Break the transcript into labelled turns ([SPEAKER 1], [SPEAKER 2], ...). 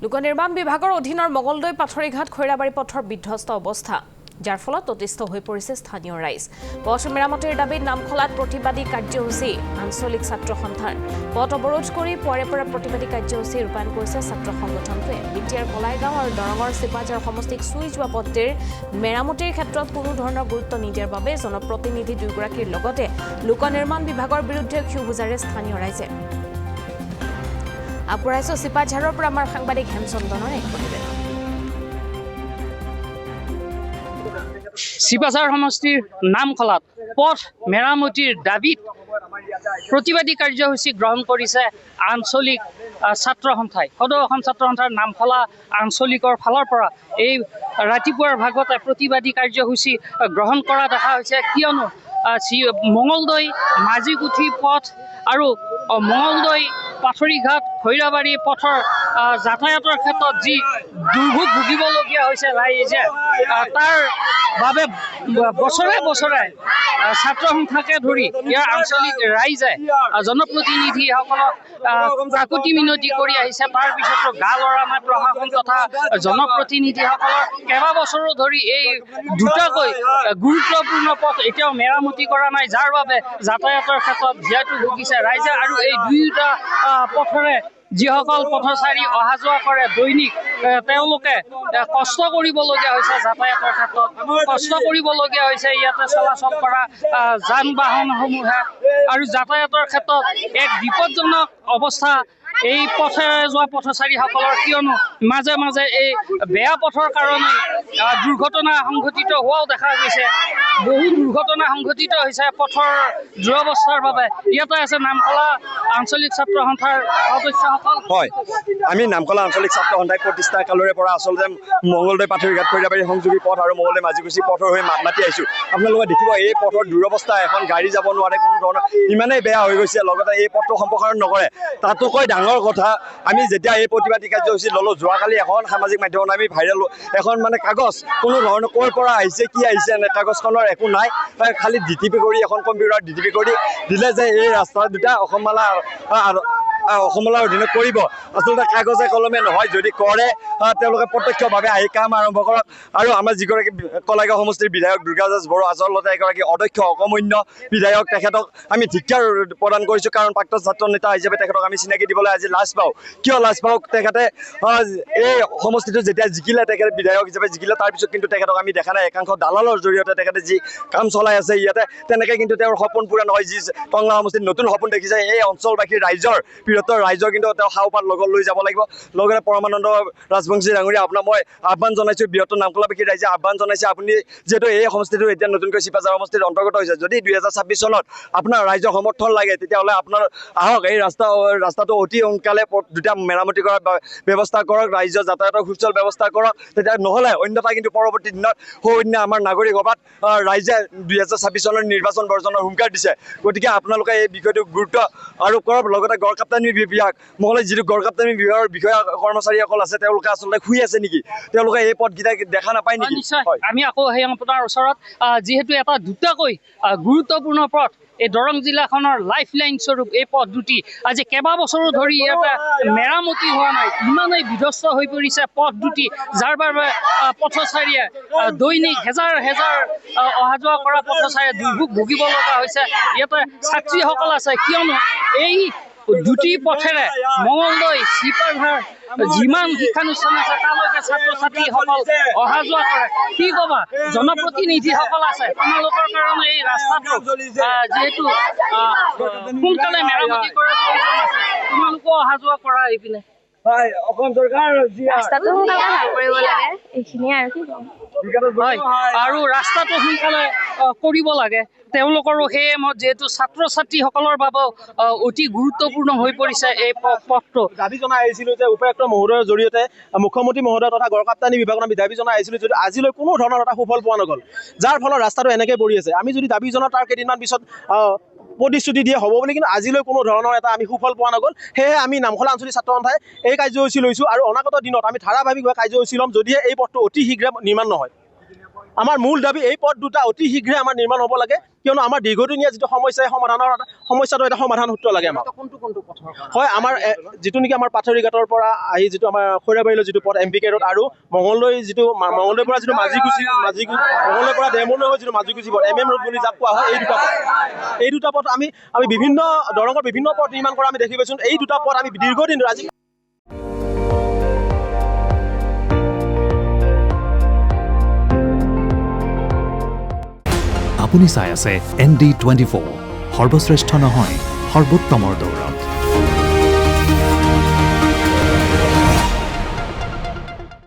[SPEAKER 1] লোক নিৰ্মাণ বিভাগৰ অধীনৰ মঙলদৈ পাথৰীঘাট খৈৰাবাৰী পথৰ বিধ্বস্ত অৱস্থা যাৰ ফলত অতিষ্ঠ হৈ পৰিছে স্থানীয় ৰাইজ। পথ মেৰামতিৰ দাবীত নামখলাত প্ৰতিবাদী কাৰ্যসূচী আঞ্চলিক ছাত্ৰ সন্থাৰ পথ অৱৰোধ কৰি পুৱাৰে পৰা প্ৰতিবাদী কাৰ্যসূচী ৰূপায়ণ কৰিছে ছাত্ৰ সংগঠনটোৱে। বিটিয়াৰ কলাইগাঁও আৰু দৰঙৰ চিপাঝাৰ সমষ্টিক চুই যোৱা পথটিৰ মেৰামতিৰ ক্ষেত্ৰত কোনো ধৰণৰ গুৰুত্ব নিদিয়াৰ বাবে জনপ্ৰতিনিধি দুয়োগৰাকীৰ লগতে লোক নিৰ্মাণ বিভাগৰ বিৰুদ্ধে ক্ষোভ বুজাৰে স্থানীয় ৰাইজে। আপুৰাইছো চিপাঝাৰৰ পৰা আমাৰ সাংবাদিক হেমচন্দনৰ এক প্ৰতিবেদন।
[SPEAKER 2] চিপাঝাৰ সমষ্টিৰ নামখলাত পথ মেৰামতিৰ দাবীত প্ৰতিবাদী কাৰ্যসূচী গ্ৰহণ কৰিছে আঞ্চলিক ছাত্ৰ সন্থাই। সদৌ অসম ছাত্ৰ সন্থাৰ নামখলা আঞ্চলিকৰ ফালৰ পৰা এই ৰাতিপুৱাৰ ভাগতে প্ৰতিবাদী কাৰ্যসূচী গ্ৰহণ কৰা দেখা হৈছে, কিয়নো মঙলদৈ মাজিকুঠি পথ আৰু মঙলদৈ পাথৰীঘাট খৈৰাবাৰী পথৰ যাতায়াতৰ ক্ষেত্ৰত যি দুৰ্ভোগ ভুগিবলগীয়া হৈছে ৰাইজে, তাৰ বাবে বছৰে বছৰে ছাত্ৰ সন্থাকে ধৰি ইয়াৰ আঞ্চলিক ৰাইজে জনপ্ৰতিনিধিসকলক কাকুতি মিনতি কৰি আহিছে। তাৰ পিছতো গা লৰা নাই প্ৰশাসন তথা জনপ্ৰতিনিধিসকলৰ কেইবাবছৰো ধৰি এই দুটাকৈ গুৰুত্বপূৰ্ণ পথ এতিয়াও মেৰামতি কৰা নাই, যাৰ বাবে যাতায়াতৰ ক্ষেত্ৰত জীয়াতু ভুগিছে ৰাইজে। আৰু এই দুয়োটা পথৰে যিসকল পথচাৰী অহা যোৱা কৰে দৈনিক, তেওঁলোকে কষ্ট কৰিবলগীয়া হৈছে, যাতায়াতৰ ক্ষেত্ৰত কষ্ট কৰিবলগীয়া হৈছে ইয়াতে চলাচল কৰা যান বাহনসমূহে। আৰু যাতায়াতৰ ক্ষেত্ৰত এক বিপদজনক অৱস্থা এই পথেৰে যোৱা পথচাৰীসকলৰ, কিয়নো মাজে মাজে এই বেয়া পথৰ কাৰণে দুৰ্ঘটনা সংঘটিত হোৱাও দেখা গৈছে। বহু দুৰ্ঘটনা সংঘটিত হৈছে পথৰ দুৰৱস্থাৰ বাবে। ইয়াতে আছে নামখলা আঞ্চলিক ছাত্ৰ সন্থাৰ সদস্যসকল।
[SPEAKER 3] হয়, আমি নামখলা আঞ্চলিক ছাত্ৰ সন্থাই প্ৰতিষ্ঠা কালৰে পৰা আচলতে মঙলদৈ পাথৰীঘাট খৈৰাবাৰী সংযোগী পথ আৰু মঙলদৈ মাজিকুঠি পথৰ হৈ মাত মাতি আহিছোঁ। আপোনালোকে দেখিব এই পথৰ দুৰৱস্থা, এখন গাড়ী যাব নোৱাৰে, কোনো ধৰণৰ ইমানেই বেয়া হৈ গৈছে। লগতে এই পথটো সম্প্ৰসাৰণ নকৰে। তাতোকৈ ডাঙৰ কথা, আমি যেতিয়া এই প্ৰতিবাদী কাৰ্যসূচী ল'লোঁ, যোৱাকালি এখন সামাজিক মাধ্যমত আমি ভাইৰেল এখন কাগজ, কোনো ধৰণৰ ক'ৰ পৰা আহিছে কি আহিছে কাগজখনৰ একো নাই, খালি ডিটিপি কৰি এখন কম্পিউটাৰ ডিটিপি কৰি দিলে যে এই ৰাস্তা দুটা অসমলাৰ অধীনত কৰিব। আচলতে কাগজে কলমে নহয়, যদি কৰে তেওঁলোকে প্ৰত্যক্ষভাৱে আহি কাম আৰম্ভ কৰক। আৰু আমাৰ যিগৰাকী কলাইগাঁও সমষ্টিৰ বিধায়ক দুৰ্গাদাস বড়ো আচলতে এগৰাকী অদক্ষ অকমন্য বিধায়ক, তেখেতক আমি ধিক্কাৰ প্ৰদান কৰিছোঁ। কাৰণ প্ৰাক্তন ছাত্ৰ নেতা হিচাপে তেখেতক আমি চিনাকি দিবলৈ আজি লাজ পাওঁ। কিয় লাজ পাওঁ? তেখেতে এই সমষ্টিটো যেতিয়া জিকিলে, তেখেতে বিধায়ক হিচাপে জিকিলে, তাৰপিছত কিন্তু তেখেতক আমি দেখা নাই। একাংশ দালালৰ জৰিয়তে তেখেতে যি কাম চলাই আছে ইয়াতে, তেনেকৈ কিন্তু তেওঁৰ সপোন পূৰা নহয়। যি টংলা সমষ্টিত নতুন সপোন দেখিছে, এই অঞ্চলবাসীৰ ৰাইজৰ কিন্তু তেওঁ সাওপাত লগত লৈ যাব লাগিব। লগতে পৰমানন্দ ৰাজবংশী ডাঙৰীয়া, আপোনাক মই আহ্বান জনাইছোঁ, বৃহত্তৰ নামখলাবাসী ৰাইজে আহ্বান জনাইছে, আপুনি যিহেতু এই সমষ্টিটো এতিয়া নতুনকৈ চিপাঝাৰ সমষ্টিৰ অন্তৰ্গত হৈছে, যদি 2026 চনত আপোনাৰ ৰাইজৰ সমৰ্থন লাগে, তেতিয়াহ'লে আপোনাৰ আহক, এই ৰাস্তাটো অতি সোনকালে দুটা মেৰামতি কৰাৰ ব্যৱস্থা কৰক, ৰাইজৰ যাতায়াতৰ সুচল ব্যৱস্থা কৰক। তেতিয়া নহ'লে অন্যথা কিন্তু পৰৱৰ্তী দিনত সৌন্য আমাৰ নাগৰিক সভাত ৰাইজে 2026 চনৰ নিৰ্বাচন বৰ্জনৰ হুংকাৰ দিছে। গতিকে আপোনালোকে এই বিষয়টো গুৰুত্ব আৰোপ কৰক। লগতে গড়কাপ্তানি বিভাগ, মঙলদৈত যিটো গড়কাপ্তানি বিভাগৰ বিষয়া কৰ্মচাৰীসকল আছে, তেওঁলোকে আচলতে শুই আছে নেকি? তেওঁলোকে এই পথকেইটা দেখা নাপায় নেকি?
[SPEAKER 2] নিশ্চয়, আমি আকৌ সেই আপোনাৰ ওচৰত, যিহেতু এটা দুটাকৈ গুৰুত্বপূৰ্ণ পথ, এই দৰং জিলাখনৰ লাইফ লাইন স্বৰূপ এই পথ দুটি আজি কেইবাবছৰো ধৰি ইয়াতে মেৰামতি হোৱা নাই। ইমানেই বিধ্বস্ত হৈ পৰিছে পথ দুটি, যাৰ বাবে পথচাৰীয়ে দৈনিক হেজাৰ হেজাৰ অহা যোৱা কৰা পথচাৰীয়ে দুৰ্ভোগ ভুগিব লগা হৈছে। ইয়াতে ছাত্ৰীসকল আছে, কিয়নো এই দুটি পথেৰে মঙলদৈ চিপাঝাৰ যিমান শিক্ষানুষ্ঠান আছে তালৈকে ছাত্ৰ ছাত্ৰীসকল অহা যোৱা কৰে। কি ক'বা, জনপ্ৰতিনিধিসকল আছে, তোমালোকৰ কাৰণে এই ৰাস্তাটো যিহেতু সোনকালে মেৰামতি কৰাৰ প্ৰয়োজন আছে, তোমালোকেও অহা যোৱা কৰা এইপিনে।
[SPEAKER 4] ৰাস্তাটো সোনকালে ভাল কৰিব লাগে, এইখিনিয়ে আৰু কি ক'ম।
[SPEAKER 2] হয়, আৰু ৰাস্তাটো সোনকালে কৰিব লাগে। তেওঁলোকৰো সেই মত, যিহেতু ছাত্ৰ ছাত্ৰীসকলৰ বাবেও অতি গুৰুত্বপূৰ্ণ হৈ পৰিছে এই পথটো।
[SPEAKER 5] দাবী জনাই আহিছিলোঁ যে উপায়ুক্ত মহোদয়ৰ জৰিয়তে মুখ্যমন্ত্ৰী মহোদয় তথা গড়কাপ্তানি বিভাগত আমি দাবী জনাই আহিছিলোঁ, যদি আজিলৈ কোনো ধৰণৰ এটা সুফল পোৱা নগ'ল, যাৰ ফলত ৰাস্তাটো এনেকৈ পৰি আছে। আমি যদি দাবী জনাওঁ, তাৰ কেইদিনমান পিছত প্ৰতিশ্ৰুতি দিয়ে হ'ব বুলি, কিন্তু আজিলৈ কোনো ধৰণৰ এটা আমি সুফল পোৱা নগ'ল। সেয়েহে আমি নামখলা আঞ্চলিক ছাত্ৰ সন্থাই এই কাৰ্যসূচী লৈছোঁ আৰু অনাগত দিনত আমি ধাৰাবাহিকভাৱে কাৰ্যসূচী ল'ম, যদিহে এই পথটো অতি শীঘ্ৰে নিৰ্মাণ নহয়। আমাৰ মূল দাবী এই পথ দুটা অতি শীঘ্ৰে আমাৰ নিৰ্মাণ হ'ব লাগে, কিয়নো আমাৰ দীৰ্ঘদিনীয়া যিটো সমস্যা এই সমস্যাটো এটা সমাধান সূত্ৰ লাগে আমাক। হয়, আমাৰ যিটো নেকি আমাৰ পাথৰিঘাটৰ পৰা আহি যিটো আমাৰ খৈৰাবাৰীলৈ যিটো পথ MPK ৰোড আৰু মঙলদৈৰ পৰা যিটো মঙলদৈৰ পৰা ডেমলৈ হৈ যিটো মাজিকুছি পথ MM ৰোড বুলি যাক কোৱা হয়, এই দুটা পথ আমি বিভিন্ন দৰঙৰ বিভিন্ন পথ নিৰ্মাণ কৰা আমি দেখি পাইছোঁ। এই দুটা পথ আমি দীৰ্ঘদিন আজি
[SPEAKER 6] আপুনি চাই আছে ND24 সৰ্বশ্ৰেষ্ঠ নহয় সৰ্বোত্তমৰ দৌৰ।